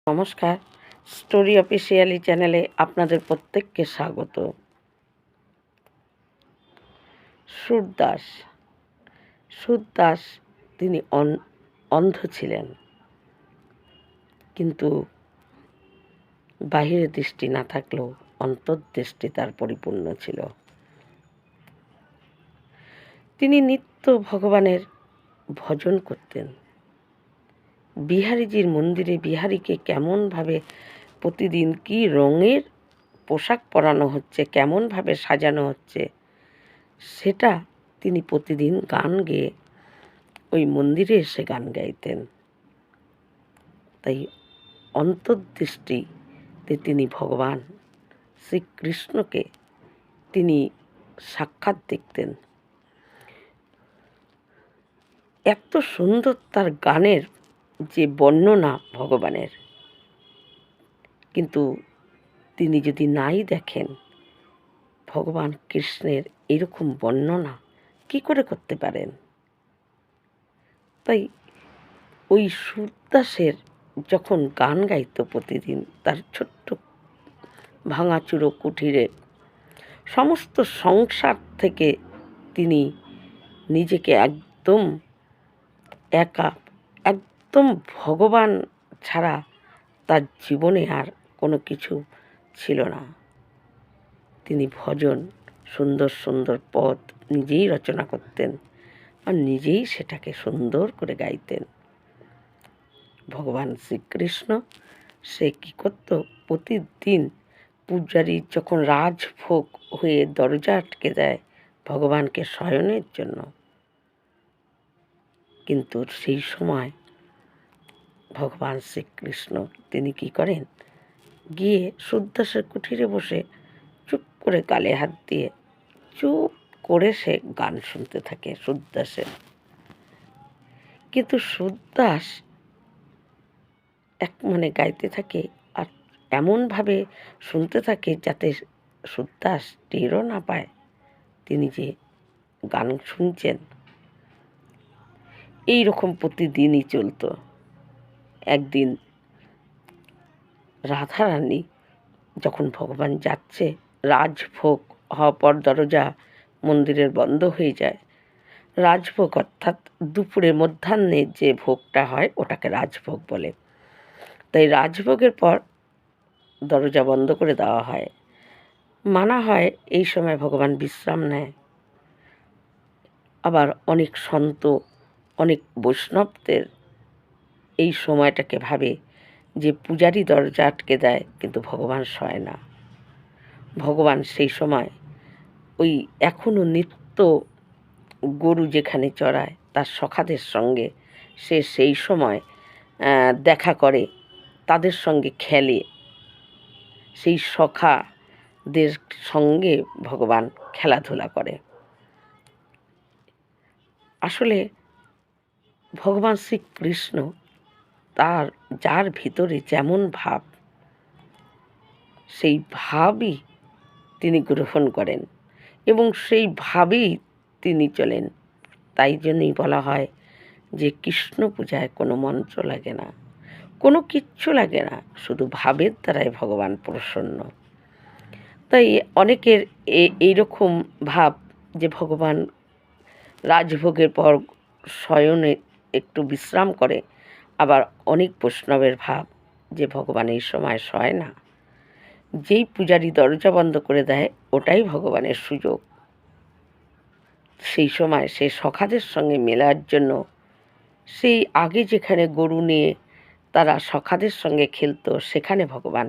নমস্কার, story officially চ্যানেলে আপনাদের প্রত্যেককে স্বাগত। সুরদাস সুরদাস তিনি অন্ধ ছিলেন, কিন্তু বাহিরের দৃষ্টি না থাকলেও অন্তর্দৃষ্টি তার পরিপূর্ণ ছিল। তিনি নিত্য ভগবানের ভজন করতেন। বিহারীজির মন্দিরে বিহারীকে কেমনভাবে প্রতিদিন কি রঙের পোশাক পরানো হচ্ছে, কেমনভাবে সাজানো হচ্ছে, সেটা তিনি প্রতিদিন গান গেয়ে ওই মন্দিরে এসে গান গাইতেন। তাই অন্তর্দৃষ্টিতে তিনি ভগবান শ্রীকৃষ্ণকে তিনি সাক্ষাৎ দেখতেন। এত সুন্দর তার গানের যে বর্ণনা ভগবানের, কিন্তু তিনি যদি নাই দেখেন ভগবান কৃষ্ণের এরকম বর্ণনা কি করে করতে পারেন? তাই ওই সুরদাসের যখন গান গাইতো প্রতিদিন, তার ছোট্ট ভাঙাচুরো কুঠিরে সমস্ত সংসার থেকে তিনি নিজেকে একদম একা, একদম ভগবান ছাড়া তার জীবনে আর কোনো কিছু ছিল না। তিনি ভজন, সুন্দর সুন্দর পদ নিজেই রচনা করতেন আর নিজেই সেটাকে সুন্দর করে গাইতেন। ভগবান শ্রীকৃষ্ণ সে কী করত, প্রতিদিন পূজারী যখন রাজভোগ হয়ে দরজা আটকে দেয় ভগবানকে শয়নের জন্য, কিন্তু সেই সময় ভগবান শ্রীকৃষ্ণ তিনি কি করেন, গিয়ে সুরদাসের কুঠিরে বসে চুপ করে গালে হাত দিয়ে চুপ করে সে গান শুনতে থাকে সুরদাসের। কিন্তু সুরদাস গাইতে থাকে আর এমনভাবে শুনতে থাকে যাতে সুরদাস টেরও না পায় তিনি যে গান শুনছেন। এই রকম প্রতিদিনই চলত। একদিন রাধারানী যখন ভগবান যাচ্ছে, রাজভোগ হওয়ার পর দরজা মন্দিরের বন্ধ হয়ে যায়। রাজভোগ অর্থাৎ দুপুরে মধ্যাহ্নে যে ভোগটা হয় ওটাকে রাজভোগ বলে। তাই রাজভোগের পর দরজা বন্ধ করে দেওয়া হয়। মানা হয় এই সময় ভগবান বিশ্রাম নেয়। আবার অনেক সন্ত, অনেক বৈষ্ণবদের এই সময়টাকে ভাবে যে পূজারী দরজা আটকে দেয় কিন্তু ভগবান শয় না। ভগবান সেই সময় ওই এখনও নিত্য গরু যেখানে চড়ায় তার সখাদের সঙ্গে সে সেই সময় দেখা করে, তাদের সঙ্গে খেলে। সেই সখাদের সঙ্গে ভগবান খেলাধুলা করে। আসলে ভগবান শ্রীকৃষ্ণ তার যার ভিতরে যেমন ভাব, সেই ভাবই তিনি গ্রহণ করেন এবং সেই ভাবেই তিনি চলেন। তাই জন্যই বলা হয় যে কৃষ্ণ পূজায় কোনো মন্ত্র লাগে না, কোনো কিচ্ছু লাগে না, শুধু ভাবের দ্বারাই ভগবান প্রসন্ন। তাই অনেকের এইরকম ভাব যে ভগবান রাজভোগের পর শয়নে একটু বিশ্রাম করে। আবার অনেক বৈষ্ণবের ভাব যে ভগবান এই সময় শয় না, যেই পূজারী দরজা বন্ধ করে দেয় ওটাই ভগবানের সুযোগ। সেই সময় সে সখাদের সঙ্গে মেলার জন্য সেই আগে যেখানে গরু নিয়ে তারা সখাদের সঙ্গে খেলতো, সেখানে ভগবান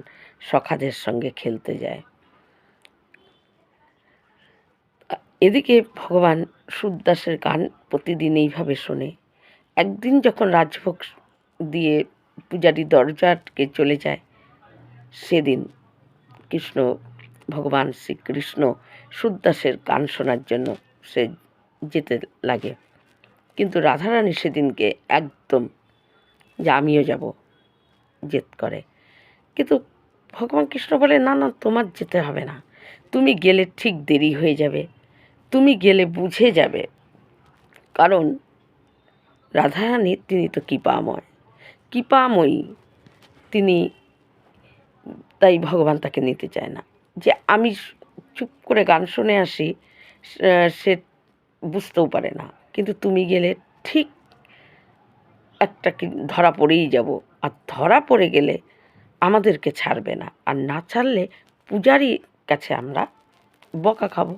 সখাদের সঙ্গে খেলতে যায়। এদিকে ভগবান সুরদাসের গান প্রতিদিন এইভাবে শোনে। একদিন যখন রাজভোগ দিয়ে পূজারী দরজা আটকে চলে যায়, সেদিন ভগবান শ্রীকৃষ্ণ সুরদাসের গান শোনার জন্য সে যেতে লাগে। কিন্তু রাধারানী সেদিনকে একদম যে আমিও যাব জেদ করে। কিন্তু ভগবান কৃষ্ণ বলে, না না, তোমার যেতে হবে না, তুমি গেলে ঠিক দেরি হয়ে যাবে, তুমি গেলে বুঝে যাবে। কারণ রাধারানী তিনি তো কৃপাময়ী, তিনি তাই ভগবান তাকে নিতে চায় না। যে আমি চুপ করে গান শুনে আসি, সে বুঝতেও পারে না, কিন্তু তুমি গেলে ঠিক একটা কি ধরা পড়েই যাব, আর ধরা পড়ে গেলে আমাদেরকে ছাড়বে না, আর না ছাড়লে পূজারীর কাছে আমরা বকা খাবো।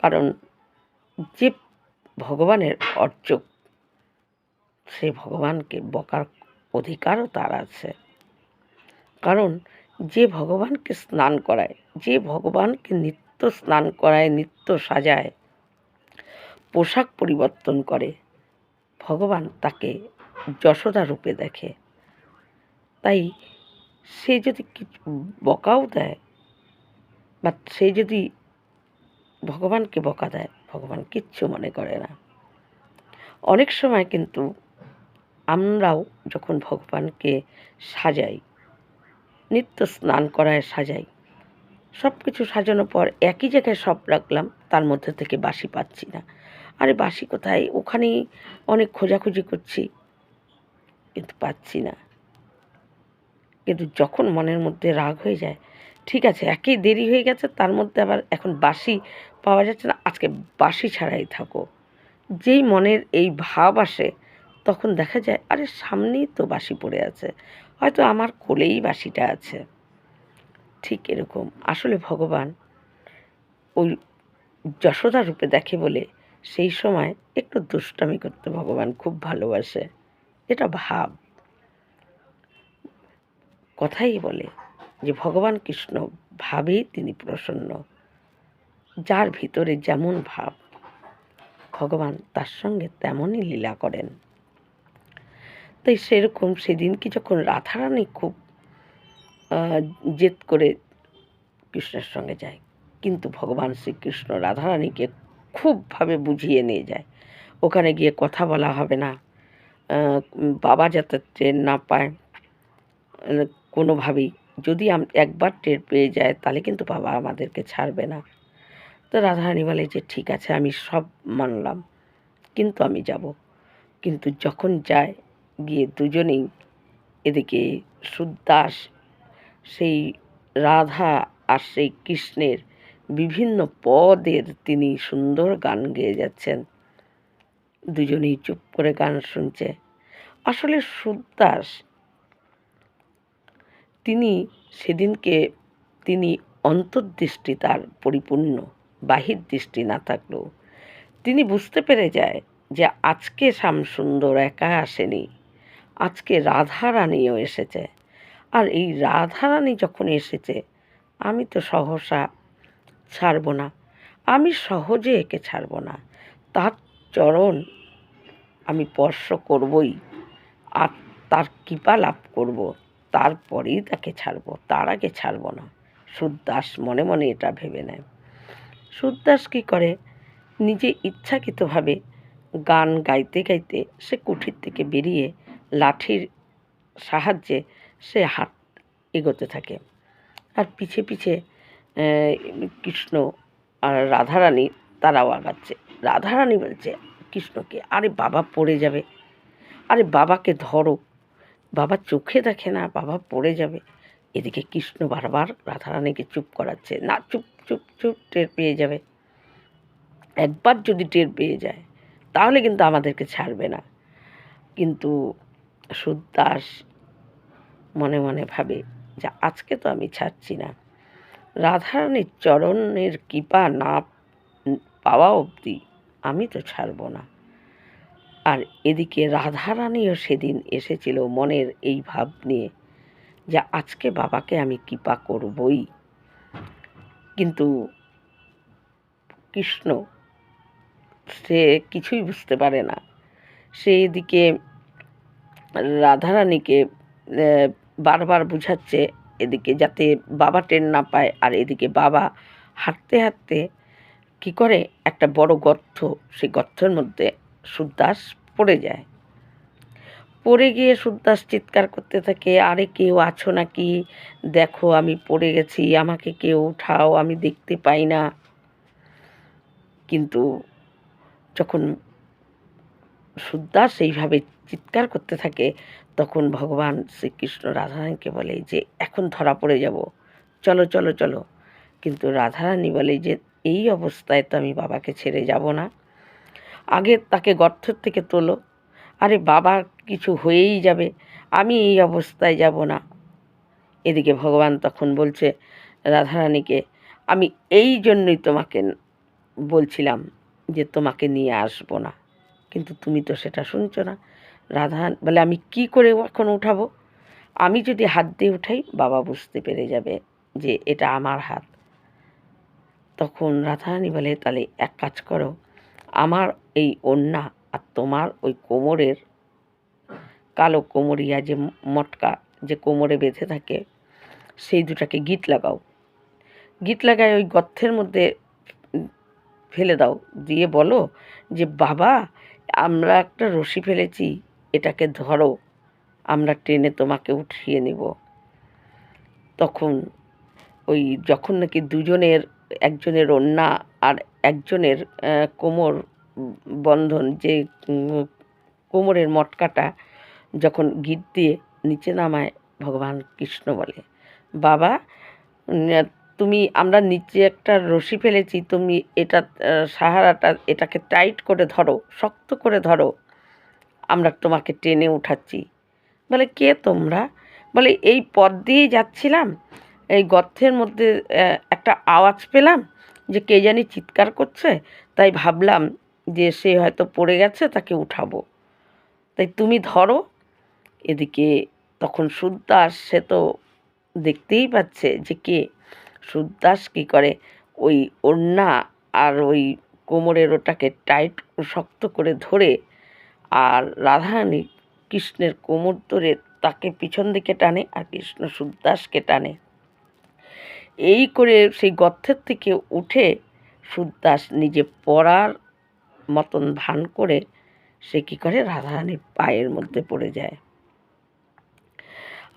কারণ যে ভগবানের অর্চক, সে ভগবানকে বকার অধিকারও তার আছে। কারণ যে ভগবানকে স্নান করায়, যে ভগবানকে নিত্য স্নান করায়, নিত্য সাজায়, পোশাক পরিবর্তন করে, ভগবান তাকে যশোদা রূপে দেখে। তাই সে যদি বকাও দেয়, বা সে যদি ভগবানকে বকা দেয়, ভগবান কিচ্ছু মনে করে না। অনেক সময় কিন্তু আমরাও যখন ভগবানকে সাজাই, নিত্য স্নান করায় সাজাই, সব কিছু সাজানোর পর একই জায়গায় সব রাখলাম, তার মধ্যে থেকে বাসি পাচ্ছি না। আরে বাসি কোথায়? ওখানেই অনেক খোঁজাখুঁজি করছি, কিন্তু পাচ্ছি না। কিন্তু যখন মনের মধ্যে রাগ হয়ে যায়, ঠিক আছে একই দেরি হয়ে গেছে, তার মধ্যে আবার এখন বাসি পাওয়া যাচ্ছে না, আজকে বাসি ছাড়াই থাকো। যেই মনের এই ভাব আসে, তখন দেখা যায় আরে সামনেই তো বাসি পড়ে আছে, হয়তো আমার কোলেই বাসিটা আছে। ঠিক এরকম আসলে ভগবান ওই যশোদা রূপে দেখে বলে সেই সময় একটু দুষ্টামি করতে ভগবান খুব ভালোবাসে। এটা ভাব। কথাই বলে যে ভগবান কৃষ্ণ ভাবেই তিনি প্রসন্ন। যার ভিতরে যেমন ভাব, ভগবান তার সঙ্গে তেমনই লীলা করেন। তাই সেরকম সেদিনকে যখন রাধারানী খুব জেদ করে কৃষ্ণের সঙ্গে যায়, কিন্তু ভগবান শ্রীকৃষ্ণ রাধারানীকে খুবভাবে বুঝিয়ে নিয়ে যায়, ওখানে গিয়ে কথা বলা হবে না, বাবা যাতে টের না পায় কোনোভাবেই। যদি একবার টের পেয়ে যায় তাহলে কিন্তু বাবা আমাদেরকে ছাড়বে না। তো রাধারানী বলে যে ঠিক আছে আমি সব মানলাম, কিন্তু আমি যাব। কিন্তু যখন যায়, গিয়ে দুজনেই, এদিকে সুদাস সেই রাধা আর সেই কৃষ্ণের বিভিন্ন পদের তিনি সুন্দর গান গেয়ে যাচ্ছেন, দুজনেই চুপ করে গান শুনছে। আসলে সুদাস তিনি সেদিনকে তিনি অন্তর্দৃষ্টি তার পরিপূর্ণ, বাহির দৃষ্টি না থাকলেও তিনি বুঝতে পেরে যায় যে আজকে শ্যামসুন্দর একা আসেনি, আজকে রাধারানীও এসেছে। আর এই রাধারানী যখন এসেছে, আমি তো সহসা ছাড়ব না, আমি সহজে একে ছাড়ব না। তার চরণ আমি স্পর্শ করবই, আর তার কৃপা লাভ করব, তারপরেই তাকে ছাড়ব, তার আগে ছাড়ব না। সুদাস মনে মনে এটা ভেবে নেয়। সুদাস কী করে, নিজে ইচ্ছাকৃতভাবে গান গাইতে গাইতে সে কুঠির থেকে বেরিয়ে লাঠির সাহায্যে সে হাত এগোতে থাকে, আর পিছে পিছে কৃষ্ণ আর রাধারানী তারাও আগাচ্ছে। রাধারানী বলছে কৃষ্ণকে, আরে বাবা পড়ে যাবে, আরে বাবাকে ধরো, বাবা চোখে দেখে না, বাবা পড়ে যাবে। এদিকে কৃষ্ণ বারবার রাধারানীকে চুপ করাচ্ছে, না চুপ চুপ চুপ, টের পেয়ে যাবে, একবার যদি টের পেয়ে যায় তাহলে কিন্তু আমাদেরকে ছাড়বে না। কিন্তু সুদাস মনে মনে ভাবে যে আজকে তো আমি ছাড়ছি না, রাধারানীর চরণের কৃপা না পাওয়া অবধি আমি তো ছাড়ব না। আর এদিকে রাধারানীও সেদিন এসেছিল মনের এই ভাব নিয়ে যে আজকে বাবাকে আমি কৃপা করবই। কিন্তু কৃষ্ণ সে কিছুই বুঝতে পারে না। সে এদিকে রাধারানীকে বারবার বুঝাচ্ছে, এদিকে যাতে বাবা টের না পায়, আর এদিকে বাবা হাঁটতে হাঁটতে কী করে, একটা বড় গর্ত, সেই গর্তের মধ্যে সুদাস পড়ে যায়। পড়ে গিয়ে সুদাস চিৎকার করতে থাকে, আরে কেউ আছো নাকি, দেখো আমি পড়ে গেছি, আমাকে কেউ উঠাও, আমি দেখতে পাই না। কিন্তু যখন সুদাস এইভাবে চিৎকার করতে থাকে, তখন ভগবান শ্রীকৃষ্ণ রাধারানীকে বলে যে এখন ধরা পড়ে যাব, চলো চলো চলো। কিন্তু রাধারানী বলে যে এই অবস্থায় তো আমি বাবাকে ছেড়ে যাব না, আগে তাকে গর্তের থেকে তোলো। আরে বাবা কিছু হয়েই যাবে, আমি এই অবস্থায় যাব না। এদিকে ভগবান তখন বলছে রাধারানীকে, আমি এই জন্যই তোমাকে বলছিলাম যে তোমাকে নিয়ে আসবো না, কিন্তু তুমি তো সেটা শুনছো না। রাধা বলে আমি কি করে এখন উঠাবো, আমি যদি হাত দিয়ে উঠাই বাবা বুঝতে পেরে যাবে যে এটা আমার হাত। তখন রাধারানী বলে তাহলে এক কাজ করো, আমার এই ওড়না আর তোমার ওই কোমরের কালো কোমরিয়া যে মটকা যে কোমরে বেঁধে থাকে সেই দুটাকে গিট লাগাও, গিট লাগায় ওই গর্তের মধ্যে ফেলে দাও, দিয়ে বলো যে বাবা আমরা একটা রশি ফেলেছি, এটাকে ধরো, আমরা টেনে তোমাকে উঠিয়ে নেব। তখন ওই যখন নাকি দুজনের, একজনের ওড়না আর একজনের কোমর বন্ধন যে কোমরের মটকাটা যখন গিট দিয়ে নিচে নামায়, ভগবান কৃষ্ণ বলে বাবা তুমি, আমরা নিচে একটা রশি ফেলেছি, তুমি এটা সাহারাটা এটাকে টাইট করে ধরো, শক্ত করে ধরো, আমরা তোমাকে টেনে উঠাচ্ছি। বলে কে তোমরা? বলে এই পথ দিয়ে যাচ্ছিলাম, এই গর্তের মধ্যে একটা আওয়াজ পেলাম যে কে জানি চিৎকার করছে, তাই ভাবলাম যে সে হয়তো পড়ে গেছে, তাকে উঠাবো, তাই তুমি ধরো। এদিকে তখন সুরদাস সে তো দেখতেই পাচ্ছে যে কে। সুরদাস কী করে, ওই ওড়না আর ওই কোমরের ওটাকে টাইট শক্ত করে ধরে আর রাধারানী কৃষ্ণের কোমর ধরে তাকে পিছন দিকে টানে আর কৃষ্ণ সুরদাসকে টানে। এই করে সেই গর্তের থেকে উঠে সুরদাস নিজে পড়ার মতন ভান করে সে কী করে রাধারানীর পায়ের মধ্যে পড়ে যায়।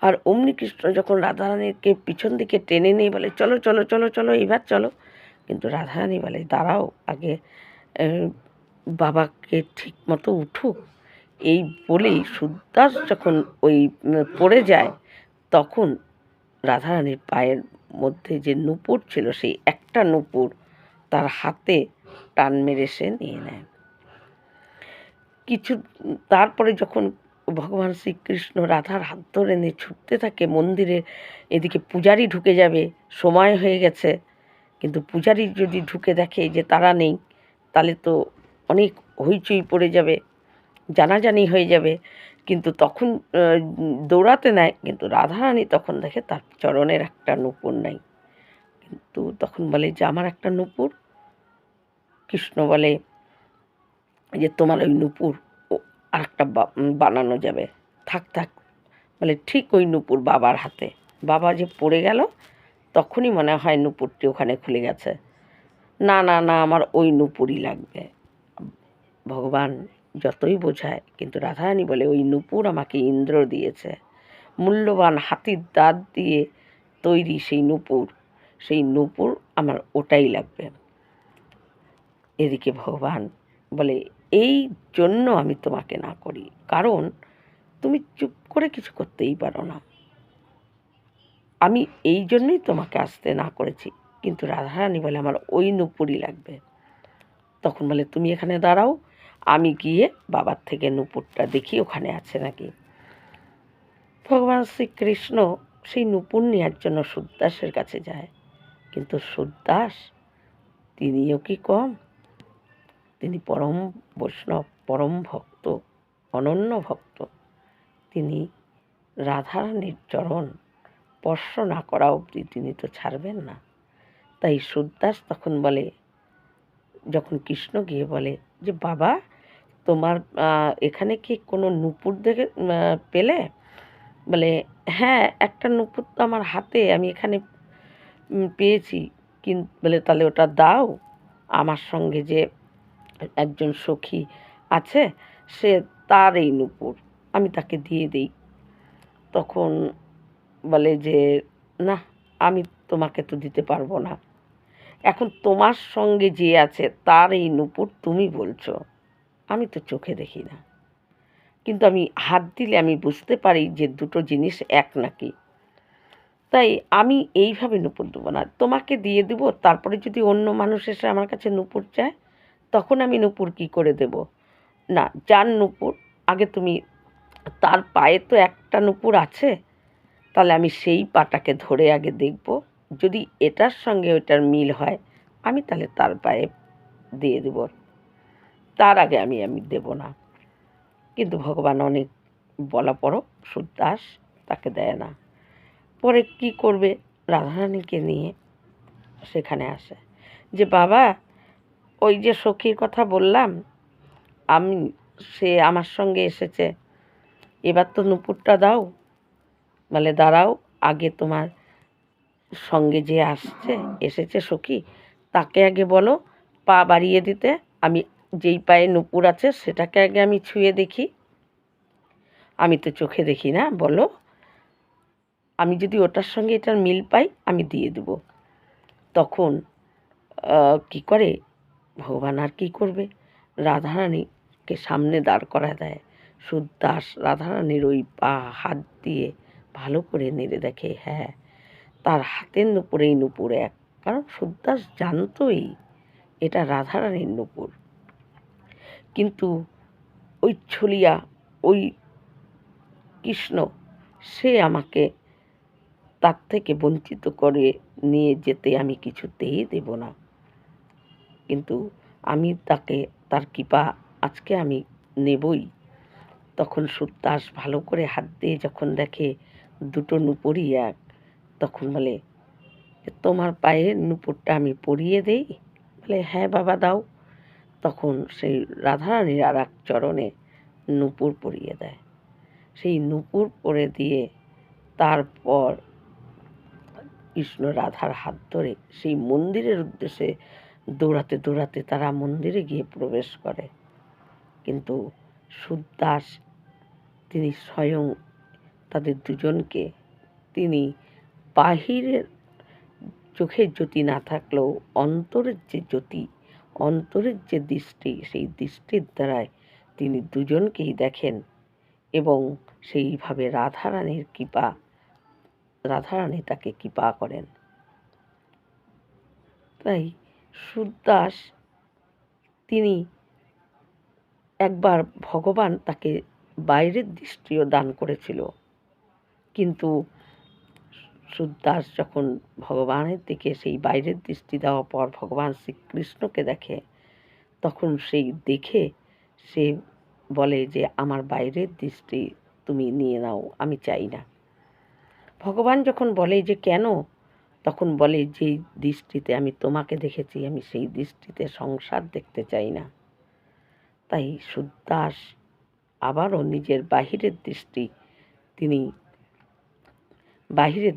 আর অমনি কৃষ্ণ যখন রাধারানীকে পিছন দিকে টেনে নিয়ে বলে চলো চলো চলো চলো এবার চলো, কিন্তু রাধারানী বলে দাঁড়াও আগে, বাবাকে ঠিক মতো উঠুক। এই বলেই সুরদাস যখন ওই পড়ে যায়, তখন রাধারানীর পায়ের মধ্যে যে নূপুর ছিল সেই একটা নূপুর তার হাতে টান মেরে সে নিয়ে নেয়। কিছু তারপরে যখন ভগবান শ্রীকৃষ্ণ রাধার হাত ধরে নিয়ে ছুটতে থাকে মন্দিরে, এদিকে পূজারি ঢুকে যাবে, সময় হয়ে গেছে, কিন্তু পূজারি যদি ঢুকে দেখে যে তারা নেই, তাহলে তো অনেক হইচই পড়ে যাবে, জানাজানি হয়ে যাবে। কিন্তু তখন দৌড়াতে নেয়, কিন্তু রাধারানী তখন দেখে তার চরণের একটা নূপুর নাই। কিন্তু তখন বলে যে আমার একটা নূপুর। কৃষ্ণ বলে যে তোমার ওই নূপুর আর একটা বানানো যাবে, থাক থাক। বলে ঠিক ওই নূপুর বাবার হাতে, বাবা যে পড়ে গেল তখনই মনে হয় নূপুরটি ওখানে খুলে গেছে, না না না আমার ওই নূপুরই লাগবে। ভগবান যতই বোঝায়, কিন্তু রাধারানী বলে ওই নূপুর আমাকে ইন্দ্র দিয়েছে, মূল্যবান হাতির দাঁত দিয়ে তৈরি সেই নূপুর, সেই নূপুর আমার ওটাই লাগবে। এদিকে ভগবান বলে এই জন্য আমি তোমাকে না করি, কারণ তুমি চুপ করে কিছু করতেই পারো না, আমি এই জন্যই তোমাকে আসতে না করেছি। কিন্তু রাধারানী বলে আমার ওই নূপুরই লাগবে। তখন বলে তুমি এখানে দাঁড়াও, আমি গিয়ে বাবার থেকে নূপুরটা দেখি ওখানে আছে নাকি। ভগবান শ্রীকৃষ্ণ সেই নূপুর নেওয়ার জন্য সুরদাসের কাছে যায়, কিন্তু সুরদাস তিনিও কি কম, তিনি পরম বৈষ্ণব, পরম ভক্ত, অনন্য ভক্ত। তিনি রাধারানীর চরণ স্পর্শ না করা অবধি তিনি তো ছাড়বেন না। তাই সুরদাস তখন বলে, যখন কৃষ্ণ গিয়ে বলে যে বাবা তোমার এখানে কি কোনো নূপুর দেখে পেলে? বলে হ্যাঁ একটা নূপুর তো আমার হাতে আমি এখানে পেয়েছি, কিন্তু বলে তাহলে ওটা দাও, আমার সঙ্গে যে একজন সখী আছে সে তার এই নূপুর, আমি তাকে দিয়ে দিই। তখন বলে যে না, আমি তোমাকে তো দিতে পারবো না, এখন তোমার সঙ্গে যে আছে তার এই নূপুর তুমি বলছো, আমি তো চোখে দেখি না, কিন্তু আমি হাত দিলে আমি বুঝতে পারি যে দুটো জিনিস এক নাকি। তাই আমি এইভাবে নূপুর দেবো না, তোমাকে দিয়ে দেবো, তারপরে যদি অন্য মানুষ এসে আমার কাছে নূপুর চায় তখন আমি নূপুর কী করে দেব? না, যার নূপুর আগে তুমি, তার পায়ে তো একটা নূপুর আছে, তাহলে আমি সেই পাটাকে ধরে আগে দেখব, যদি এটার সঙ্গে ওটার মিল হয় আমি তাহলে তার পায়ে দিয়ে দেব, তার আগে আমি দেব না। কিন্তু ভগবান অনেক বলা পরও সুদাস তাকে দেয় না। পরে কি করবে, রাধারানীকে নিয়ে সেখানে আসে যে বাবা, ওই যে সখীর কথা বললাম আমি, সে আমার সঙ্গে এসেছে, এবার তো নূপুরটা দাও। বলে দাঁড়াও, আগে তোমার সঙ্গে যে এসেছে সখী, তাকে আগে বলো পা বাড়িয়ে দিতে, আমি যেই পায়ে নূপুর আছে সেটাকে আগে আমি ছুঁয়ে দেখি, আমি তো চোখে দেখি না, বলো, আমি যদি ওটার সঙ্গে এটার মিল পাই আমি দিয়ে দেব। তখন কি করে ভগবান, আর কি করবে, রাধারানীকে সামনে দাঁড় করায় দেয়। সুদাস রাধারানীর ওই পা হাত দিয়ে ভালো করে নেড়ে দেখে, হ্যাঁ তার হাতের নূপুরেই নূপুর এক, কারণ সুদাস জানতই এটা রাধারানীর নূপুর। কিন্তু ওই ছলিয়া, ওই কৃষ্ণ, সে আমাকে তার থেকে বঞ্চিত করে নিয়ে যেতে আমি কিছুতেই দেব না। কিন্তু আমি তাকে, তার কৃপা আজকে আমি নেবই। তখন সুদাস ভালো করে হাত দিয়ে যখন দেখে দুটো নূপুরই এক, তখন বলে তোমার পায়ে নূপুরটা আমি পরিয়ে দেই। বলে হ্যাঁ বাবা দাও। তখন সেই রাধারানীর আর এক চরণে নূপুর পরিয়ে দেয়। সেই নূপুর পরে দিয়ে তারপর কৃষ্ণ রাধার হাত ধরে সেই মন্দিরের উদ্দেশ্যে দৌড়াতে দৌড়াতে তারা মন্দিরে গিয়ে প্রবেশ করে। কিন্তু সুদাস তিনি স্বয়ং তাদের দুজনকে, তিনি বাহিরের চোখের জ্যোতি না থাকলেও অন্তরের যে জ্যোতি, অন্তরের যে দৃষ্টি, সেই দৃষ্টির দ্বারায় তিনি দুজনকেই দেখেন এবং সেইভাবে রাধারানী তাকে কৃপা করেন। তাই সুদাস, তিনি একবার ভগবান তাকে বাইরের দৃষ্টিও দান করেছিল, কিন্তু সুদাস যখন ভগবানের দিকে সেই বাইরের দৃষ্টি দেওয়ার পর ভগবান শ্রীকৃষ্ণকে দেখে, তখন সেই দেখে সে বলে যে আমার বাইরের দৃষ্টি তুমি নিয়ে নাও, আমি চাই না। ভগবান যখন বলে যে কেন, তখন বলে যেই দৃষ্টিতে আমি তোমাকে দেখেছি আমি সেই দৃষ্টিতে সংসার দেখতে চাই না। তাই সুদাস আবারও নিজের বাহিরের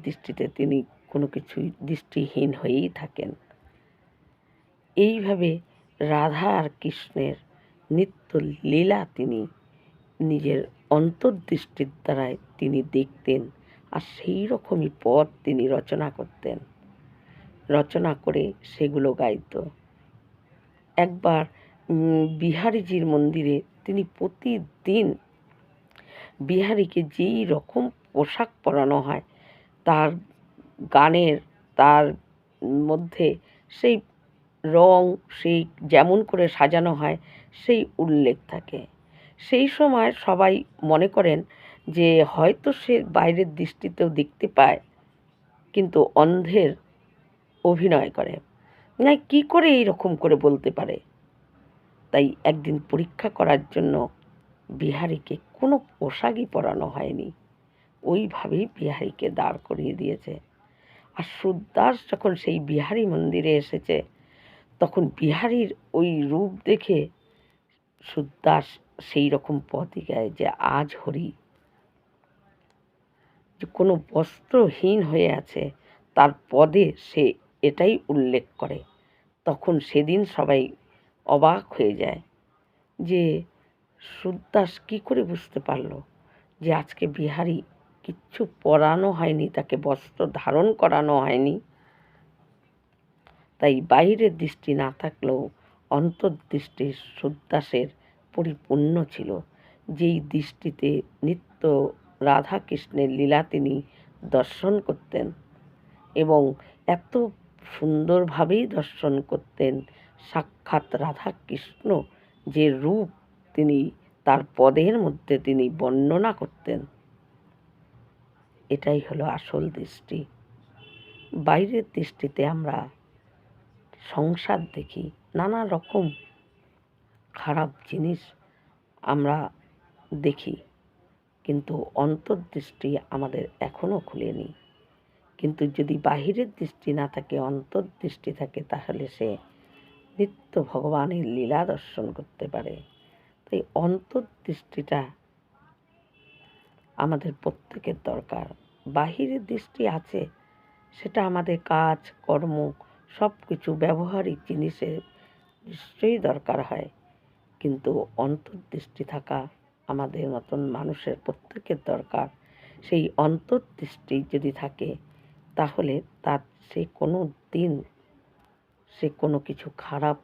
দৃষ্টিতে তিনি কোনো কিছুই দৃষ্টিহীন হয়েই থাকেন। এইভাবে রাধা আর কৃষ্ণের নিত্য লীলা তিনি নিজের অন্তর্দৃষ্টির দ্বারায় তিনি দেখতেন, আর সেই রকমই পদ তিনি রচনা করতেন, রচনা করে সেগুলো গাইত। একবার বিহারীজির মন্দিরে তিনি প্রতিদিন বিহারীকে যেই রকম পোশাক পরানো হয়, তার গানের, তার মধ্যে সেই রং, সেই যেমন করে সাজানো হয় সেই উল্লেখ থাকে। সেই সময় সবাই মনে করেন যে হয়তো সে বাইরের দৃষ্টিতেও দেখতে পায়, কিন্তু অন্ধের অভিনয় করে, না কি করে এইরকম করে বলতে পারে। তাই একদিন পরীক্ষা করার জন্য বিহারীকে কোনো পোশাকই পরানো হয়নি, ওইভাবেই বিহারীকে দাঁড় করিয়ে দিয়েছে। আর সুদাস যখন সেই বিহারী মন্দিরে এসেছে, তখন বিহারীর ওই রূপ দেখে সুদাস সেই রকম পদই গায় যে আজ হরি, যে কোনো বস্ত্রহীন হয়ে আছে তার পদে সে এটাই উল্লেখ করে। তখন সেদিন সবাই অবাক হয়ে যায় যে সুদাস কী করে বুঝতে পারল যে আজকে বিহারী কিচ্ছু পরানো হয়নি, তাকে বস্ত্র ধারণ করানো হয়নি। তাই বাইরের দৃষ্টি না থাকলেও অন্তর্দৃষ্টি সুদাসের পরিপূর্ণ ছিল, যেই দৃষ্টিতে নিত্য রাধা কৃষ্ণের লীলা তিনি দর্শন করতেন এবং এত সুন্দরভাবেই দর্শন করতেন, সাক্ষাৎ রাধা কৃষ্ণ যে রূপ তিনি তার পদের মধ্যে তিনি বর্ণনা করতেন, এটাই হলো আসল দৃষ্টি। বাইরের দৃষ্টিতে আমরা সংসার দেখি, নানা রকম খারাপ জিনিস আমরা দেখি, কিন্তু অন্তর্দৃষ্টি আমাদের এখনও খুলেনি। কিন্তু যদি বাহিরের দৃষ্টি না থাকে, অন্তর্দৃষ্টি থাকে, তাহলে সে নিত্য ভগবানের লীলা দর্শন করতে পারে। তাই অন্তর্দৃষ্টিটা আমাদের প্রত্যেকের দরকার। বাহিরের দৃষ্টি আছে, সেটা আমাদের কাজ কর্ম সব কিছু ব্যবহারিক জিনিসে নিশ্চয়ই দরকার হয়, কিন্তু অন্তর্দৃষ্টি থাকা আমাদের মতন মানুষের প্রত্যেকের দরকার। সেই অন্তর্দৃষ্টি যদি থাকে, তাহলে তার সে কোনো দিন সে কোনো কিছু খারাপ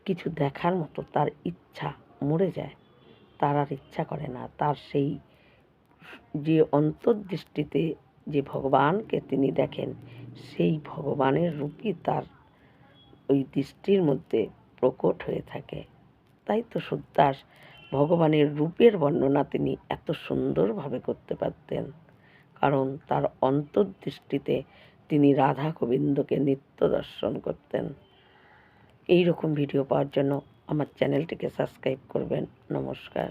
কিছু দেখার মতো তার ইচ্ছা মরে যায়, তার আর ইচ্ছা করে না। তার সেই যে অন্তর্দৃষ্টিতে যে ভগবানকে তিনি দেখেন, সেই ভগবানের রূপই তার ওই দৃষ্টির মধ্যে প্রকট হয়ে থাকে। তাই তো সুরদাস ভগবানের রূপের বর্ণনা তিনি এত সুন্দরভাবে করতে পারতেন, কারণ তার অন্তর্দৃষ্টিতে তিনি রাধা গোবিন্দকে নিত্য দর্শন করতেন। এই রকম ভিডিও পাওয়ার জন্য আমার চ্যানেলটিকে সাবস্ক্রাইব করবেন। নমস্কার।